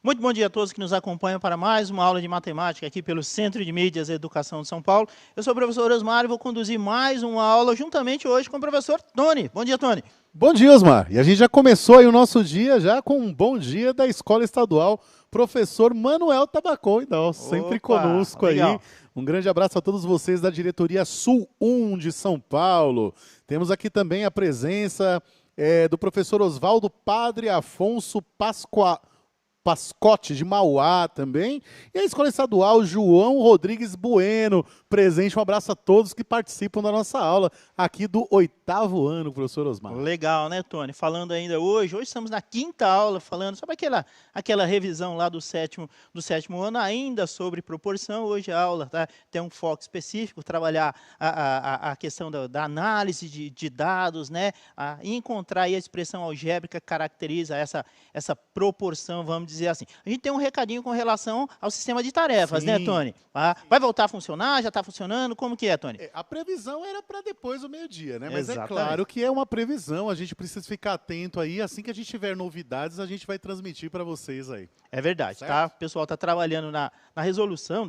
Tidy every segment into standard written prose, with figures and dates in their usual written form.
Muito bom dia a todos que nos acompanham para mais uma aula de matemática aqui pelo Centro de Mídias e Educação de São Paulo. Eu sou o professor Osmar e vou conduzir mais uma aula juntamente hoje com o professor Tony. Bom dia, Tony. Bom dia, Osmar. E a gente já começou aí o nosso dia já com um bom dia da Escola Estadual Professor Manuel Tabacão, sempre Opa, conosco aí. legal. Um grande abraço a todos vocês da diretoria Sul 1 de São Paulo. Temos aqui também a presença do professor Oswaldo Padre Afonso Pascotti, de Mauá também, e a Escola Estadual João Rodrigues Bueno, presente. Um abraço a todos que participam da nossa aula aqui do 8º ano, professor Osmar. Legal, né, Tony? Falando ainda hoje estamos na 5ª aula, falando sobre aquela revisão lá do sétimo ano, ainda sobre proporção. Hoje a aula tem um foco específico, trabalhar a questão da análise de dados, né? E encontrar aí a expressão algébrica que caracteriza essa proporção, vamos dizer assim. A gente tem um recadinho com relação ao sistema de tarefas, né, Tony? Vai voltar a funcionar? Já está funcionando? Como que é, Tony? A previsão era para depois do meio-dia, né? Mas Exatamente. é claro que é uma previsão, a gente precisa ficar atento aí. Assim que a gente tiver novidades, a gente vai transmitir para vocês aí. É verdade, certo? tá? O pessoal está trabalhando na resolução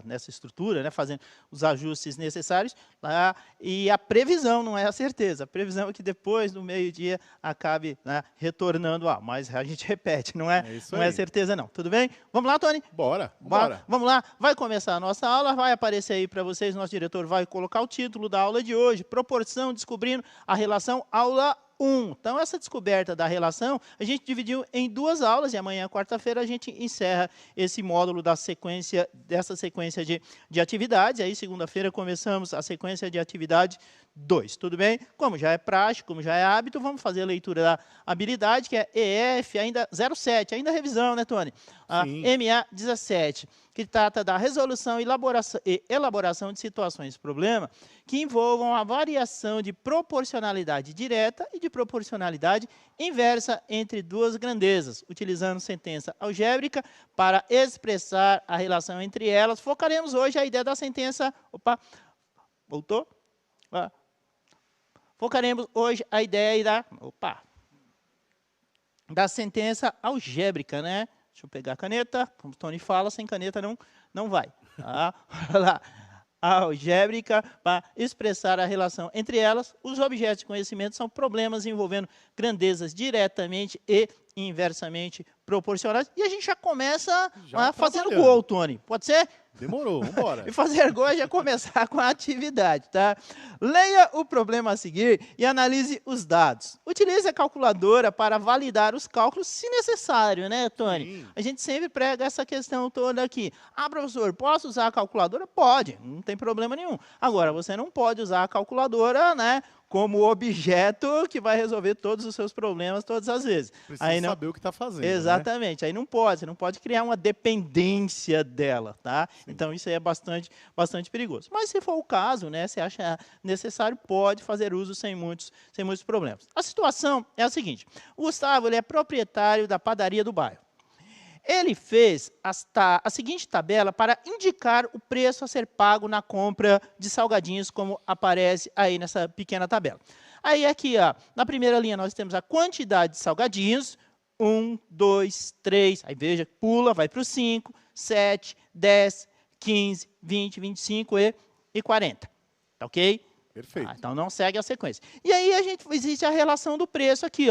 nessa estrutura, né? Fazendo os ajustes necessários, e a previsão não é a certeza. A previsão é que depois do meio-dia acabe, né, retornando mas a gente repete, não é certeza não. Tudo bem? Vamos lá, Tony? Bora. Vamos lá, vai começar a nossa aula, vai aparecer aí para vocês, nosso diretor vai colocar o título da aula de hoje, Proporção descobrindo a relação aula 1. Então, essa descoberta da relação, a gente dividiu em 2 aulas, e amanhã, quarta-feira, a gente encerra esse módulo dessa sequência de atividades. Aí, segunda-feira, começamos a sequência de atividade 2, tudo bem? Como já é prático, como já é hábito, vamos fazer a leitura da habilidade, que é EF, ainda 07, ainda revisão, né, Tony? MA 17, que trata da resolução e elaboração de situações de problema que envolvam a variação de proporcionalidade direta e de proporcionalidade inversa entre 2 grandezas, utilizando sentença algébrica para expressar a relação entre elas. Focaremos hoje a ideia da sentença... Opa, voltou? Focaremos hoje a ideia da sentença algébrica, né? Deixa eu pegar a caneta, como o Tony fala, sem caneta não vai. Olha lá. A algébrica, para expressar a relação entre elas, os objetos de conhecimento são problemas envolvendo grandezas diretamente e inversamente proporcionais. E a gente já começa fazendo gol, Tony. Pode ser? Demorou, vamos embora. E fazer gol é já começar com a atividade, tá? Leia o problema a seguir e analise os dados. Utilize a calculadora para validar os cálculos, se necessário, né, Tony? Sim. A gente sempre prega essa questão toda aqui. Professor, posso usar a calculadora? Pode, não tem problema nenhum. Agora, você não pode usar a calculadora, né, como objeto que vai resolver todos os seus problemas todas as vezes. Precisa saber o que está fazendo. Exatamente. Né? Aí não pode, você não pode criar uma dependência dela, tá? Sim. Então isso aí é bastante perigoso. Mas se for o caso, né, se acha necessário, pode fazer uso sem muitos problemas. A situação é a seguinte: o Gustavo, ele é proprietário da padaria do bairro. Ele fez a seguinte tabela para indicar o preço a ser pago na compra de salgadinhos, como aparece aí nessa pequena tabela. Aí aqui, na primeira linha, nós temos a quantidade de salgadinhos, 1, 2, 3, aí veja, pula, vai para o 5, 7, 10, 15, 20, 25 e 40. Tá ok? Perfeito. Então não segue a sequência. E aí existe a relação do preço aqui,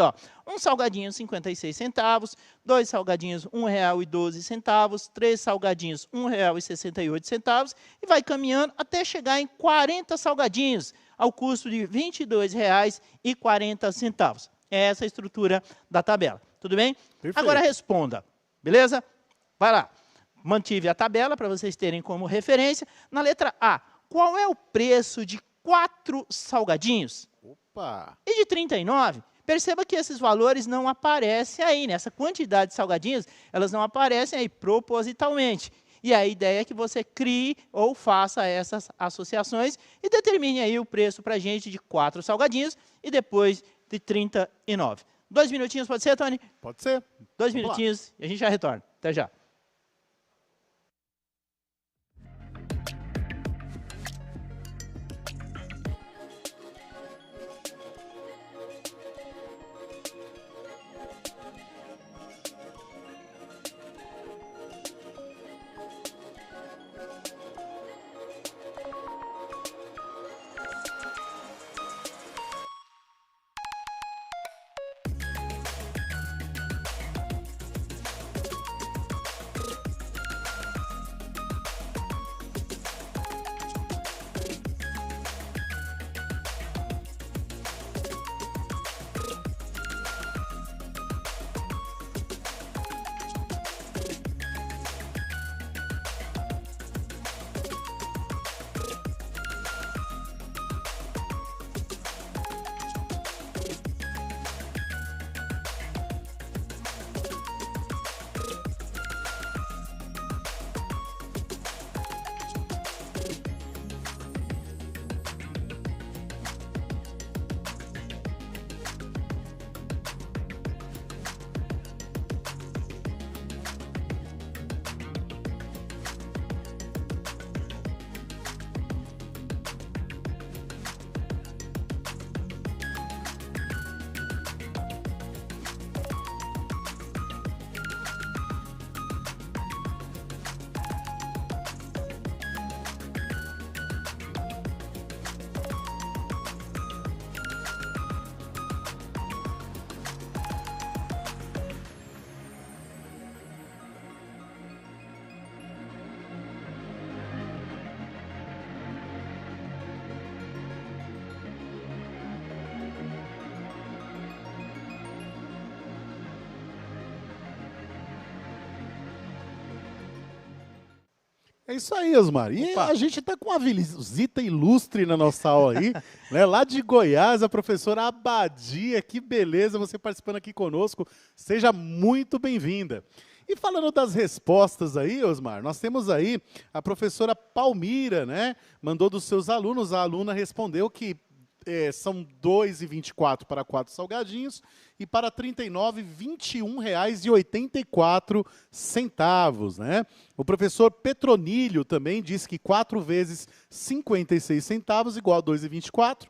um salgadinho 56 centavos, 2 salgadinhos R$ 1,12, 3 salgadinhos R$ 1,68 e vai caminhando até chegar em 40 salgadinhos ao custo de R$ 22,40. É essa a estrutura da tabela. Tudo bem? Perfeito. Agora responda. Beleza? Vai lá. Mantive a tabela para vocês terem como referência. Na letra A, qual é o preço de 4 salgadinhos? Opa! E de 39, perceba que esses valores não aparecem aí, nessa quantidade de salgadinhos, elas não aparecem aí propositalmente. E a ideia é que você crie ou faça essas associações e determine aí o preço para a gente de 4 salgadinhos e depois de 39. 2 minutinhos, pode ser, Tony? Pode ser. 2 minutinhos e a gente já retorna. Até já. É isso aí, Osmar. E Opa. a gente está com uma visita ilustre na nossa aula aí, né? Lá de Goiás, a professora Abadia. Que beleza você participando aqui conosco. Seja muito bem-vinda. E falando das respostas aí, Osmar, nós temos aí a professora Palmira, né? Mandou dos seus alunos, a aluna respondeu que são 2,24 para 4 salgadinhos e para 39, R$ 21,84, né? O professor Petronílio também disse que 4 vezes 56 centavos igual a 2,24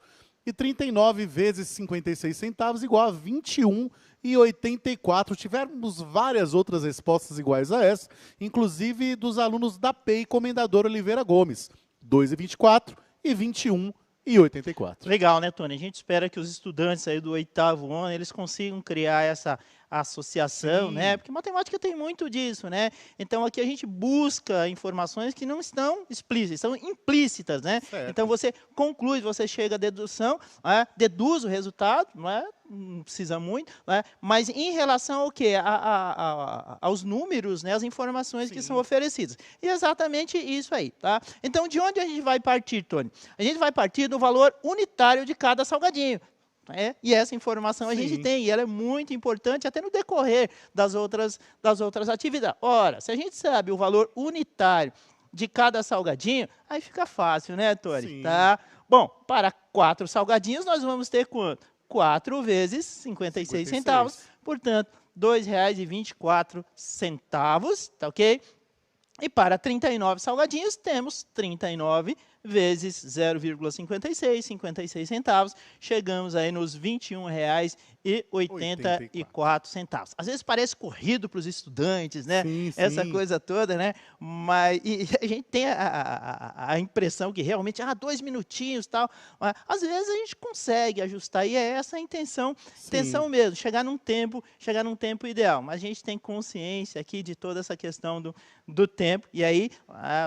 e 39 vezes 56 centavos igual a 21,84. Tivemos várias outras respostas iguais a essa, inclusive dos alunos da PEI Comendador Oliveira Gomes, 2,24 e 21,84. Legal, né, Tony? A gente espera que os estudantes aí do 8º ano, eles consigam criar essa associação, Sim. né? Porque matemática tem muito disso, né? Então aqui a gente busca informações que não estão explícitas, são implícitas, né? Certo. Então você conclui, você chega à dedução, né? Deduz o resultado, não é? Não precisa muito, né? Mas em relação ao quê? Aos números, né? As informações que são oferecidas. E exatamente isso aí, tá? Então, de onde a gente vai partir, Tony? A gente vai partir do valor unitário de cada salgadinho. E essa informação a gente tem, e ela é muito importante até no decorrer das outras atividades. Ora, se a gente sabe o valor unitário de cada salgadinho, aí fica fácil, né, Tony? Sim. Tá? Bom, para 4 salgadinhos, nós vamos ter quanto? 4 vezes 56 centavos, portanto, R$ 2,24, tá ok? E para 39 salgadinhos, temos 39 vezes 0,56, 56 centavos, chegamos aí nos R$ 21,84. Às vezes parece corrido para os estudantes, né? Sim, Essa sim. coisa toda, né? Mas e a gente tem a impressão que realmente, 2 minutinhos e tal. Mas, às vezes a gente consegue ajustar, e é essa a intenção mesmo, chegar num tempo ideal. Mas a gente tem consciência aqui de toda essa questão do tempo, e aí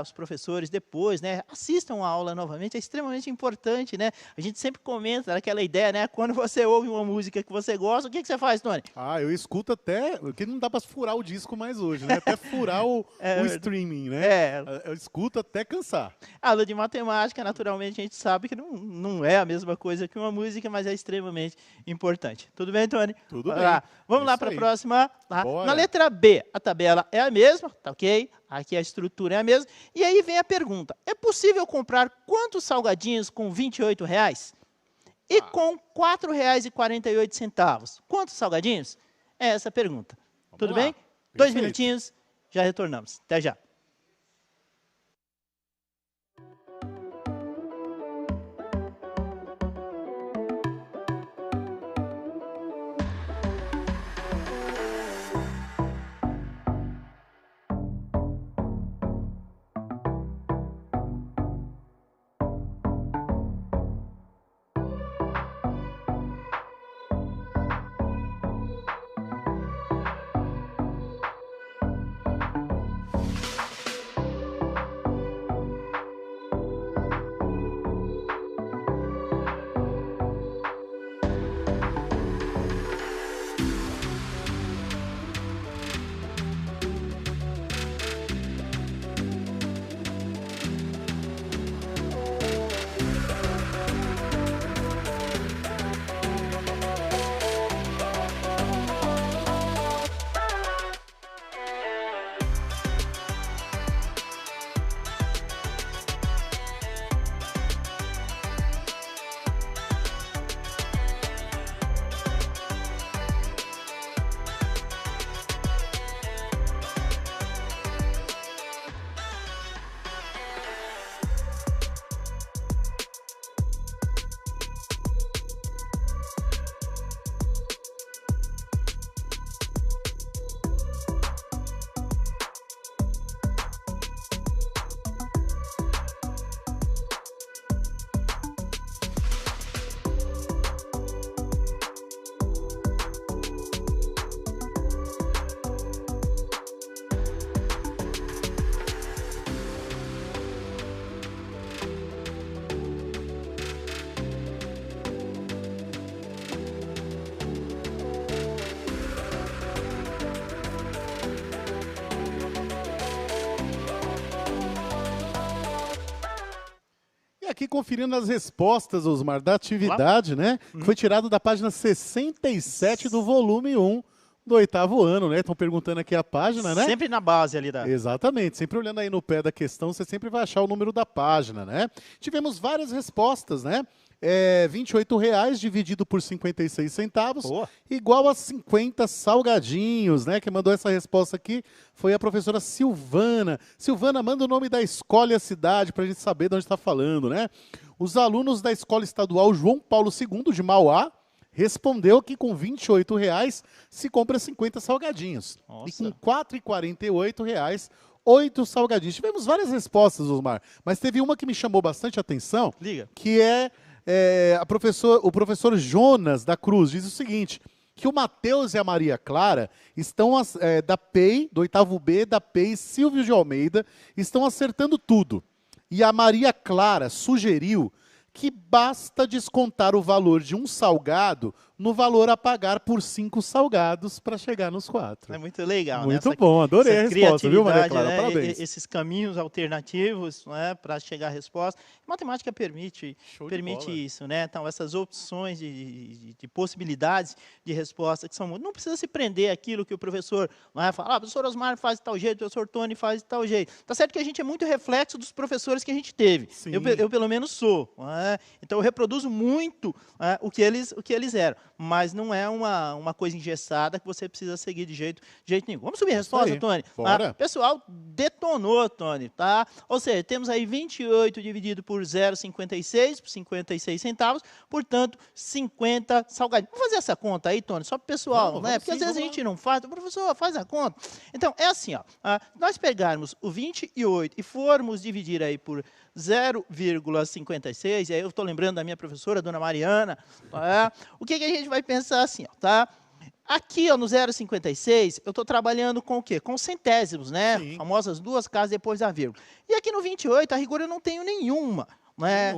os professores depois, né, assistam a aula novamente, é extremamente importante, né? A gente sempre comenta aquela ideia, né? Quando você ouve uma música que você gosta, o que você faz, Tony? Eu escuto até, porque não dá para furar o disco mais hoje, né? Até furar o streaming, né? Eu escuto até cansar. A aula de matemática, naturalmente, a gente sabe que não é a mesma coisa que uma música, mas é extremamente importante. Tudo bem, Tony? Tudo bem. Vamos lá para a próxima. Tá? Bora. Na letra B, a tabela é a mesma, tá ok? Aqui a estrutura é a mesma. E aí vem a pergunta: é possível comprar quantos salgadinhos com R$ 28 e com R$ 4,48? Quantos salgadinhos? É essa a pergunta. Tudo bem? 2 minutinhos, já retornamos. Até já. aqui conferindo as respostas, Osmar, da atividade, né? Que foi tirado da página 67 do volume 1 do 8º ano, né? Estão perguntando aqui a página, né? Sempre na base ali da... Exatamente, sempre olhando aí no pé da questão, você sempre vai achar o número da página, né? Tivemos várias respostas, né? R$28 dividido por 56 centavos, Boa. igual a 50 salgadinhos, né? Quem mandou essa resposta aqui foi a professora Silvana. Silvana, manda o nome da escola e a cidade para a gente saber de onde está falando, né? Os alunos da Escola Estadual João Paulo II de Mauá respondeu que com R$28 se compra 50 salgadinhos. Nossa. E com R$4,48, 8 salgadinhos. Tivemos várias respostas, Osmar, mas teve uma que me chamou bastante atenção, Liga. que o professor Jonas da Cruz diz o seguinte, que o Matheus e a Maria Clara estão da PEI, do 8º B, da PEI Silvio de Almeida, estão acertando tudo. E a Maria Clara sugeriu que basta descontar o valor de um salgado no valor a pagar por 5 salgados para chegar nos 4. É muito legal, Muito né? bom, adorei a resposta, viu, Maria Clara? Né? Parabéns. Esses caminhos alternativos, né, para chegar à resposta. A matemática permite bola. isso, né? Então, essas opções de possibilidades de resposta que são muito... Não precisa se prender àquilo que o professor vai falar, professor Osmar faz de tal jeito, professor Tony faz de tal jeito. Tá certo que a gente é muito reflexo dos professores que a gente teve. Eu pelo menos sou. Né? Então, eu reproduzo muito o que eles eram. Mas não é uma coisa engessada que você precisa seguir de jeito nenhum. Vamos subir a resposta, Tony? Bora. Pessoal, detonou, Tony, tá? Ou seja, temos aí 28 dividido por 0,56, por 56 centavos, portanto, 50 salgadinhos. Vamos fazer essa conta aí, Tony, só para o pessoal, vamos, né? Porque às vezes a gente não faz. O professor, faz a conta. Então, é assim, ó. Nós pegarmos o 28 e formos dividir aí por 0,56, e aí eu estou lembrando da minha professora, dona Mariana, tá? O que a gente vai pensar assim, ó, tá? Aqui, ó, no 0,56, eu estou trabalhando com o quê? Com centésimos, né? Sim. Famosas 2 casas depois da vírgula. E aqui no 28, a rigor, eu não tenho nenhuma. Né?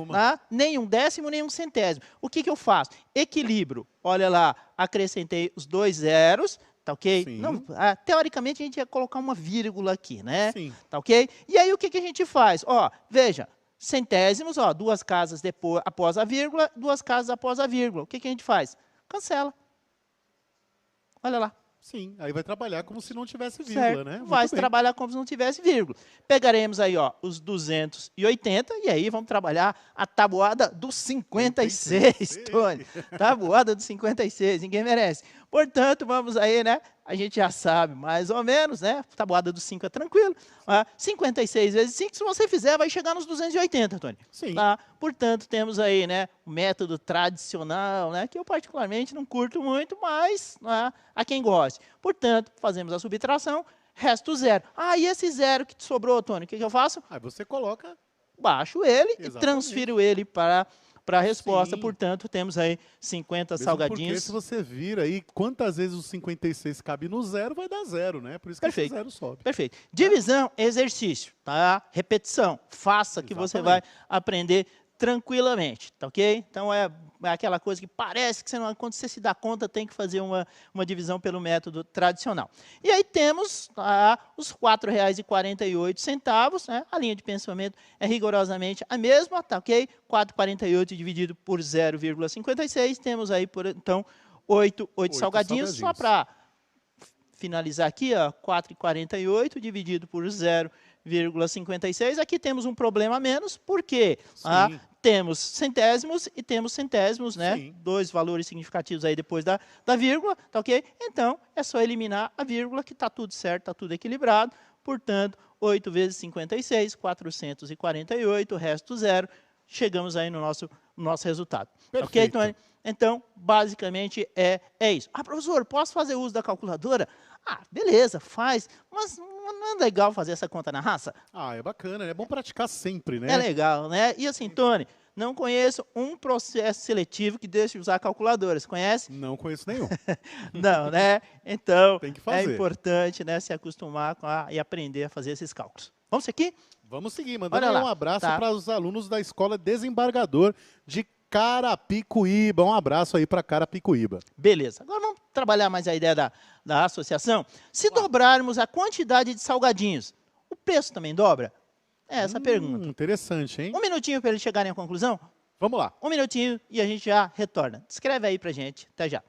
Nem um décimo, nem um centésimo. O que eu faço? Equilíbrio. Olha lá, acrescentei os 2 zeros, tá ok? Não, teoricamente, a gente ia colocar uma vírgula aqui, né? Sim. Tá ok? E aí, o que a gente faz? Ó, veja, centésimos, ó, 2 casas depois, após a vírgula, 2 casas após a vírgula. O que a gente faz? Cancela. Olha lá. Sim, aí vai trabalhar como se não tivesse vírgula, né? Vai trabalhar como se não tivesse vírgula. Pegaremos aí, ó, os 280 e aí vamos trabalhar a tabuada do 56, Tony. Tabuada do 56, ninguém merece. Portanto, vamos aí, né? A gente já sabe mais ou menos, né? Tabuada do 5 é tranquilo. 56 vezes 5, se você fizer, vai chegar nos 280, Tony. Sim. Tá? Portanto, temos aí, né, o método tradicional, né, que eu particularmente não curto muito, mas há quem goste. Portanto, fazemos a subtração, resta o zero. E esse zero que sobrou, Tony, o que eu faço? Aí você coloca... Baixo ele Exatamente. E transfiro ele para a resposta. Sim. Portanto, temos aí 50 Mesmo salgadinhos. Porque se você vira aí, quantas vezes o 56 cabe no zero, vai dar zero, né? Por isso que esse zero sobe. Perfeito. Divisão, exercício, tá? Repetição, faça que você vai aprender tranquilamente, tá ok? Então, é aquela coisa que parece que você não, quando você se dá conta, tem que fazer uma divisão pelo método tradicional. E aí temos os R$ 4,48, né? A linha de pensamento é rigorosamente a mesma, tá ok? 4,48 dividido por 0,56, temos aí, então, 8 salgadinhos, só para finalizar aqui, ó, 4,48 dividido por 0,56. Aqui temos um problema a menos, porque temos centésimos e temos centésimos, né? Sim. 2 valores significativos aí depois da vírgula, tá ok? Então, é só eliminar a vírgula, que está tudo certo, está tudo equilibrado. Portanto, 8 vezes 56, 448, o resto zero. Chegamos aí no nosso resultado. Perfeito. Ok, Tony? Então, basicamente, é isso. Professor, posso fazer uso da calculadora? Beleza, faz, mas não é legal fazer essa conta na raça? É bacana, é bom praticar sempre, né? É legal, né? E assim, Tony, não conheço um processo seletivo que deixe de usar calculadoras, conhece? Não conheço nenhum. Não, né? Então, tem que fazer. É importante, né, se acostumar e aprender a fazer esses cálculos. Vamos aqui? Vamos seguir, mandando um abraço para os alunos da Escola Desembargador de Carapicuíba. Um abraço aí para Carapicuíba. Beleza. Agora vamos trabalhar mais a ideia da associação. Se dobrarmos a quantidade de salgadinhos, o preço também dobra? É essa a pergunta. Interessante, hein? Um minutinho para eles chegarem à conclusão? Vamos lá. Um minutinho e a gente já retorna. Escreve aí pra gente. Até já.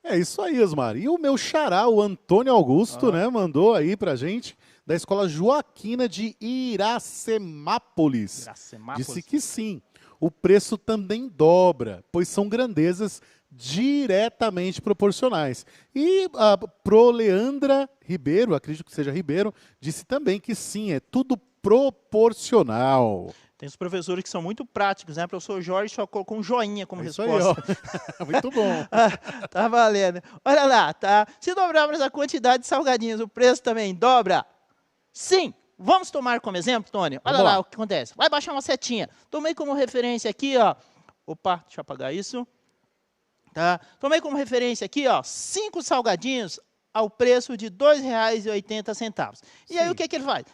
É isso aí, Osmar. E o meu xará, o Antônio Augusto, né, mandou aí pra gente, da Escola Joaquina de Iracemápolis. Iracemápolis. Disse que sim, o preço também dobra, pois são grandezas diretamente proporcionais. E a Proleandra Ribeiro, acredito que seja Ribeiro, disse também que sim, é tudo proporcional. Tem os professores que são muito práticos, né? O professor Jorge só colocou um joinha como Isso resposta. aí, ó. Muito bom. Tá valendo. Olha lá, tá? Se dobrarmos a quantidade de salgadinhos, o preço também dobra? Sim. Vamos tomar como exemplo, Tony? Olha Vamos lá lá o que acontece. Vai baixar uma setinha. Tomei como referência aqui, ó. Opa, deixa eu apagar isso. Tá? Tomei como referência aqui, ó, 5 salgadinhos ao preço de R$ 2,80. E aí o que ele faz?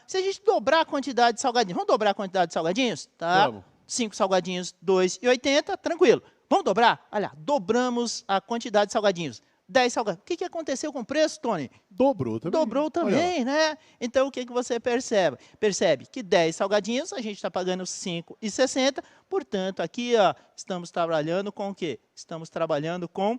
Se a gente dobrar a quantidade de salgadinhos, vamos dobrar a quantidade de salgadinhos? Tá? Vamos. 5 salgadinhos, R$ 2,80, tranquilo. Vamos dobrar? Olha, dobramos a quantidade de salgadinhos. 10 salgadinhos. O que aconteceu com o preço, Tony? Dobrou também. Dobrou também, né? Então, o que você percebe? Percebe que 10 salgadinhos, a gente está pagando R$ 5,60. Portanto, aqui, ó, estamos trabalhando com o quê? Estamos trabalhando com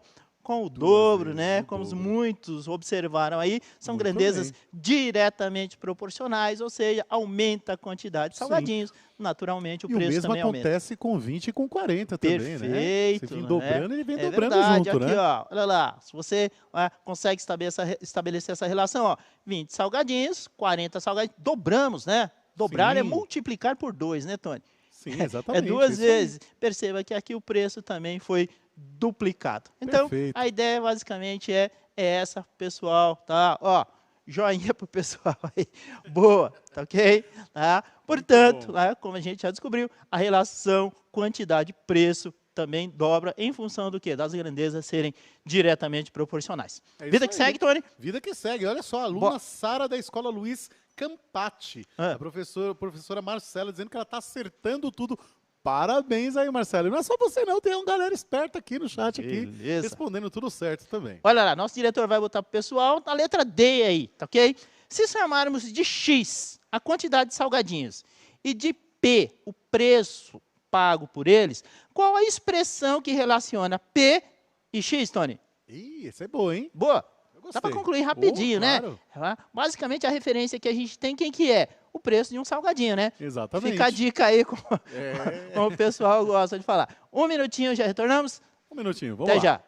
o dobro, né? Como muitos observaram aí, são Muito grandezas bem. diretamente proporcionais, ou seja, aumenta a quantidade de salgadinhos, naturalmente o E o preço mesmo também aumenta. acontece com 20 e com 40 também, né? Perfeito. Se vir né? dobrando, ele vem É dobrando verdade, junto, aqui, né? ó, olha lá, se você consegue estabelecer essa relação, ó, 20 salgadinhos, 40 salgadinhos, dobramos, né? Dobrar é Sim. multiplicar por 2, né, Tony? Sim, exatamente. É 2 isso aí. vezes. Perceba que aqui o preço também foi duplicado. Então, Perfeito. a ideia basicamente é essa, pessoal, tá? Ó, joinha pro pessoal aí. Boa, tá ok? Tá? Portanto, né, como a gente já descobriu, a relação quantidade-preço também dobra em função do quê? Das grandezas serem diretamente proporcionais. É Vida isso que aí. segue, Tony? Vida que segue. Olha só, a aluna Sara da Escola Luiz Campati. A professora Marcela dizendo que ela está acertando tudo. Parabéns aí, Marcelo. Não é só você não, tem uma galera esperta aqui no chat, aqui, respondendo tudo certo também. Olha lá, nosso diretor vai botar para o pessoal a letra D aí, tá ok? Se chamarmos de X a quantidade de salgadinhos e de P o preço pago por eles, qual a expressão que relaciona P e X, Tony? Ih, essa é boa, hein? Boa. Eu Dá para gostei. concluir rapidinho, Claro. né? Basicamente, a referência que a gente tem, quem que é? O preço de um salgadinho, né? Exatamente. Fica a dica aí, como o pessoal gosta de falar. Um minutinho, já retornamos? Um minutinho, vamos Até lá. já.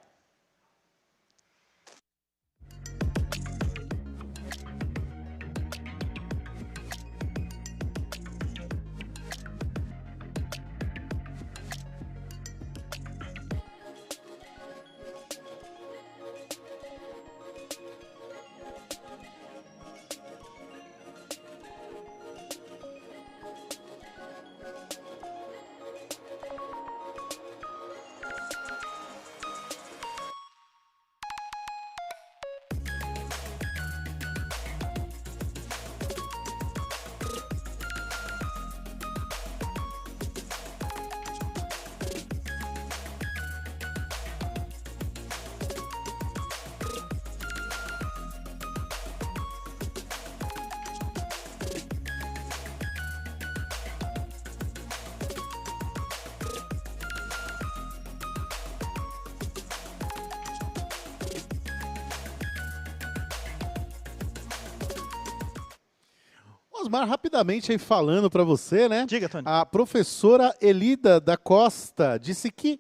Osmar, rapidamente aí falando para você, né? Diga, Tony. A professora Elida da Costa disse que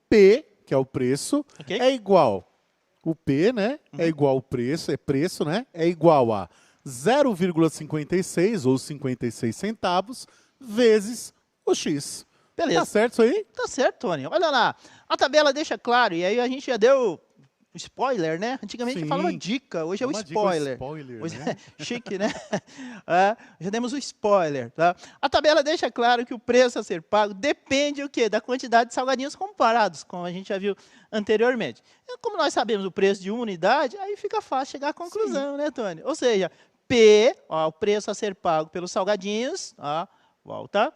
P, que é o preço, Ok. é igual. O P, né? É igual ao preço, é preço, né? É igual a 0,56 ou 56 centavos vezes o X. Beleza. Tá certo isso aí? Tá certo, Tony. Olha lá. A tabela deixa claro, e aí a gente já deu o spoiler, né? Antigamente a gente falava Sim. dica, hoje é o Uma dica, spoiler. spoiler, Hoje né? é chique, né? Já demos o spoiler, tá? A tabela deixa claro que o preço a ser pago depende o quê? Da quantidade de salgadinhos comparados, como a gente já viu anteriormente. E como nós sabemos o preço de uma unidade, aí fica fácil chegar à conclusão, né, Tony? Ou seja, P, ó, o preço a ser pago pelos salgadinhos, ó, volta,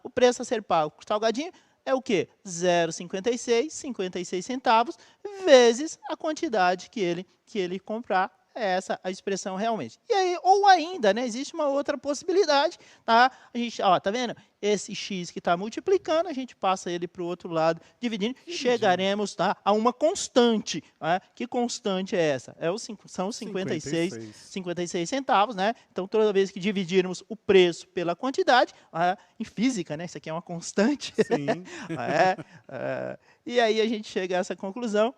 o preço a ser pago por salgadinho é o quê? 0,56, 56 centavos, vezes a quantidade que ele comprar. É essa a expressão realmente. E aí, ou ainda, né, existe uma outra possibilidade, tá? A gente, ó, tá vendo? Esse x que está multiplicando, a gente passa ele para o outro lado, dividindo, chegaremos, tá, a uma constante. Né? Que constante é essa? São 56 centavos, né? Então, toda vez que dividirmos o preço pela quantidade, em física, né, isso aqui é uma constante. Sim. E aí a gente chega a essa conclusão.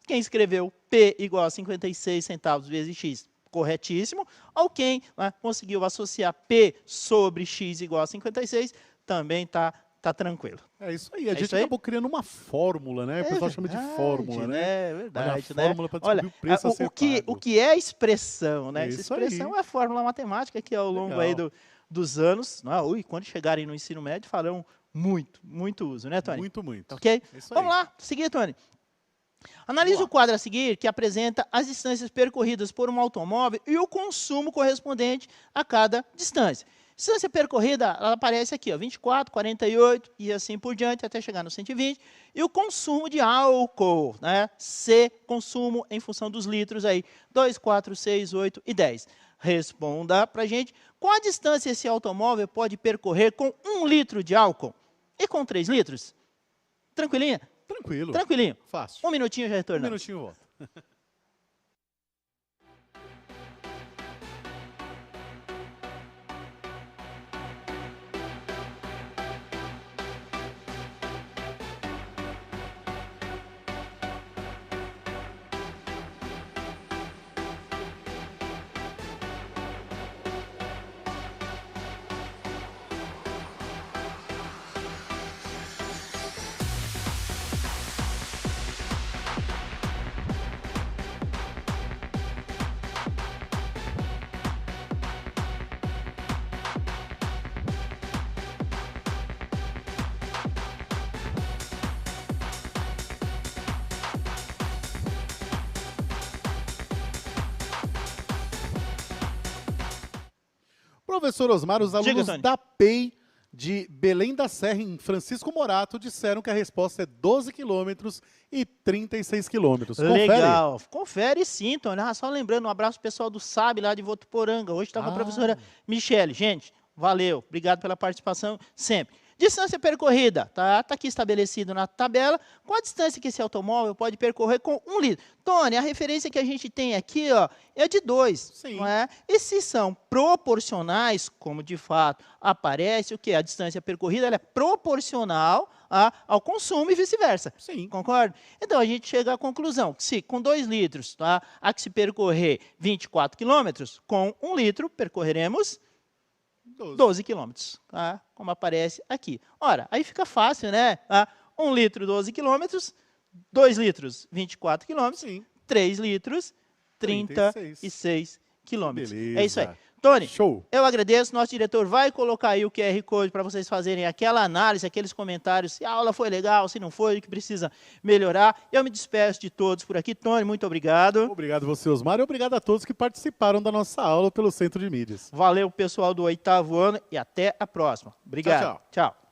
Quem escreveu P igual a 56 centavos vezes X, corretíssimo. Ou quem conseguiu associar P sobre X igual a 56, também tá tranquilo. É isso aí. A gente isso aí? acabou criando uma fórmula, né? O pessoal chama de fórmula, né? É verdade, Olha a fórmula para descobrir Olha, o preço a ser pago. o que é expressão, né? Essa Isso expressão aí. é a fórmula matemática que ao longo aí Legal. dos anos, quando chegarem no ensino médio, farão muito uso, né, Tony? Muito, muito. Ok? É isso Vamos aí. lá, seguir, Tony. Analise o quadro a seguir, que apresenta as distâncias percorridas por um automóvel e o consumo correspondente a cada distância. Distância percorrida, ela aparece aqui, ó, 24, 48 e assim por diante, até chegar no 120. E o consumo de álcool, né? C, consumo em função dos litros aí, 2, 4, 6, 8 e 10. Responda pra gente, qual a distância esse automóvel pode percorrer com 1 litro de álcool? E com 3 litros? Tranquilinha? Tranquilo. Tranquilinho. Fácil. Um minutinho já Um retornamos. minutinho volta. Professor Osmar, os Diga, alunos Tony. da PEI de Belém da Serra, em Francisco Morato, disseram que a resposta é 12 quilômetros e 36 quilômetros. Confere. Legal. Confere sim, Tony. Só lembrando, um abraço pessoal do SAB lá de Votuporanga. Hoje estava a professora Michele. Gente, valeu. Obrigado pela participação sempre. Distância percorrida, tá aqui estabelecido na tabela. Qual a distância que esse automóvel pode percorrer com 1 litro? Tony, a referência que a gente tem aqui, ó, é de 2. Sim. Não é? E se são proporcionais, como de fato aparece, o que? A distância percorrida ela é proporcional ao consumo e vice-versa. Sim. Concorda? Então a gente chega à conclusão que se com 2 litros há que se percorrer 24 quilômetros, com 1 litro percorreremos 12 quilômetros, tá? Como aparece aqui. Ora, aí fica fácil, né? 1 litro, 12 quilômetros, 2 litros, 24 quilômetros, Sim. 3 litros, 36 quilômetros. Beleza. É isso aí. Tony, Show. eu agradeço, nosso diretor vai colocar aí o QR Code para vocês fazerem aquela análise, aqueles comentários, se a aula foi legal, se não foi, o que precisa melhorar. Eu me despeço de todos por aqui. Tony, muito obrigado. Obrigado você, Osmar, e obrigado a todos que participaram da nossa aula pelo Centro de Mídias. Valeu, pessoal do 8º ano, e até a próxima. Obrigado. Tchau, tchau. Tchau.